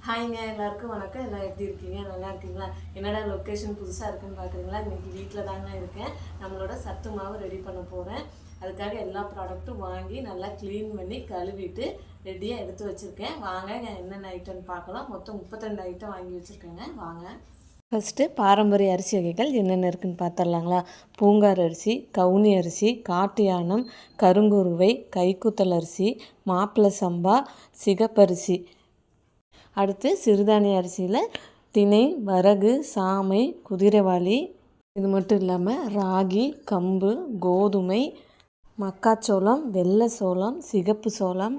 ஹாய்ங்க, எல்லாருக்கும் வணக்கம். எல்லாம் எப்படி இருக்கீங்க? நல்லா இருக்கீங்களா? என்னடா லொக்கேஷன் புதுசாக இருக்குன்னு பார்க்குறீங்களா? இன்றைக்கி வீட்டில் தாங்க இருக்கேன். நம்மளோட சத்து மாவு ரெடி பண்ண போகிறேன். அதுக்காக எல்லா ப்ராடக்ட்டும் வாங்கி நல்லா க்ளீன் பண்ணி கழுவிட்டு ரெடியாக எடுத்து வச்சுருக்கேன். வாங்க என்னென்ன ஐட்டம்னு பார்க்கலாம். மொத்தம் 32 ஐட்டம் வாங்கி வச்சுருக்கேங்க. வாங்க. ஃபஸ்ட்டு பாரம்பரிய அரிசி வகைகள் என்னென்ன இருக்குதுன்னு பார்த்துடலாங்களா? பூங்கார் அரிசி, கவுனி அரிசி, காட்டு யானம், கருங்குருவை, கைக்குத்தல் அரிசி, மாப்பிள்ளை சம்பா, சிகப்பரிசி. அடுத்து சிறுதானிய அரிசியில் திணை, வரகு, சாமை, குதிரைவாலி. இது மட்டும் இல்லாமல் ராகி, கம்பு, கோதுமை, மக்காச்சோளம், வெள்ளை சோளம், சிகப்பு சோளம்,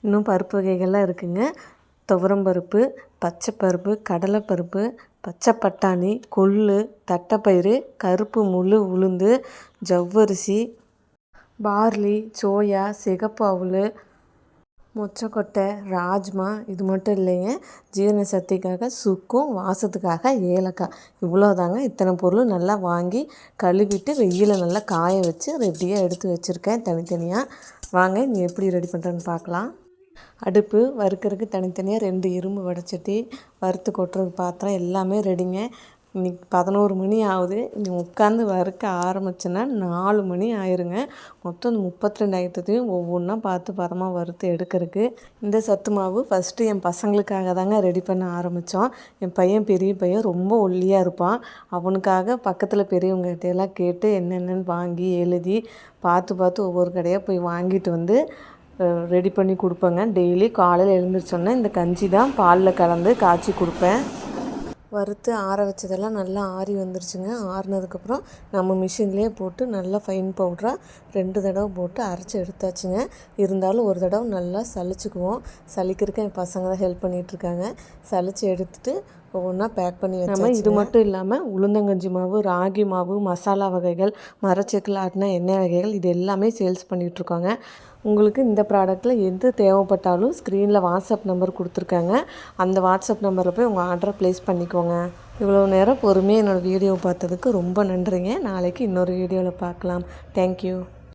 இன்னும் பருப்பு வகைகள்லாம் இருக்குதுங்க. துவரம்பருப்பு, பச்சைப்பருப்பு, கடலைப்பருப்பு, பச்சை பட்டாணி, கொள்ளு, தட்டைப்பயிறு, கருப்பு முழு உளுந்து, ஜவ்வரிசி, பார்லி, சோயா, சிகப்பு அவுள், மொச்சக்கொட்டை, ராஜ்மா. இது மட்டும் இல்லைங்க, ஜீரண சக்திக்காக சுக்கும், வாசத்துக்காக ஏலக்காய். இவ்வளோதாங்க. இத்தனை பொருள் நல்லா வாங்கி கழுவிட்டு வெயிலில் நல்லா காய வச்சு ரெடியாக எடுத்து வச்சுருக்கேன் தனித்தனியாக. வாங்க நீ எப்படி ரெடி பண்ணுறேன்னு பார்க்கலாம். அடுப்பு வறுக்கிறதுக்கு தனித்தனியாக 2 இரும்பு வடைச்சட்டி, வறுத்து கொட்டுறதுக்கு பாத்திரம் எல்லாமே ரெடிங்க. இன்றைக்கி 11 மணி ஆகுது. நீ உட்காந்து வறுக்க ஆரம்பிச்சேன்னா 4 மணி ஆயிருங்க. மொத்தம் 32 ஐட்டத்தையும் ஒவ்வொன்றா பார்த்து பதமாக வறுத்து எடுக்கிறதுக்கு. இந்த சத்து மாவு ஃபஸ்ட்டு என் பசங்களுக்காக தாங்க ரெடி பண்ண ஆரம்பித்தோம். என் பையன் பெரிய பையன் ரொம்ப ஒல்லியாக இருப்பான். அவனுக்காக பக்கத்தில் பெரியவங்ககிட்டையெல்லாம் கேட்டு என்னென்னு வாங்கி எழுதி பார்த்து ஒவ்வொரு கடையாக போய் வாங்கிட்டு வந்து ரெடி பண்ணி கொடுப்பேங்க. டெய்லி காலையில் எழுந்திரிச்சோன்னே இந்த கஞ்சி தான் பாலில் கலந்து காய்ச்சி கொடுப்பேன். வறுத்து ஆற வச்சதெல்லாம் நல்லா ஆறி வந்துருச்சுங்க. ஆறினதுக்கப்புறம் நம்ம மிஷின்லேயே போட்டு நல்லா ஃபைன் பவுடராக 2 தடவை போட்டு அரைச்சி எடுத்தாச்சுங்க. இருந்தாலும் ஒரு தடவை நல்லா சலிச்சுக்குவோம். சலிக்கிறதுக்கு என் பசங்க தான் ஹெல்ப் பண்ணிகிட்ருக்காங்க. சலித்து எடுத்துகிட்டு ஒவ்வொன்றா பேக் பண்ணி வச்சோம். இது மட்டும் இல்லாமல் உளுந்தங்கஞ்சி மாவு, ராகி மாவு, மசாலா வகைகள், மரச்செக்கில் ஆட்டின எண்ணெய் வகைகள் இது எல்லாமே சேல்ஸ் பண்ணிகிட்ருக்கோங்க. உங்களுக்கு இந்த ப்ராடக்ட்டில் எது தேவைப்பட்டாலும் ஸ்க்ரீனில் வாட்ஸ்அப் நம்பர் கொடுத்துருக்காங்க. அந்த வாட்ஸ்அப் நம்பரில் போய் உங்கள் ஆர்டரை ப்ளேஸ் பண்ணிக்கோங்க. இவ்வளோ நேரம் பொறுமையாக என்னோடய வீடியோவை பார்த்ததுக்கு ரொம்ப நன்றிங்க. நாளைக்கு இன்னொரு வீடியோவில் பார்க்கலாம். தேங்க்யூ.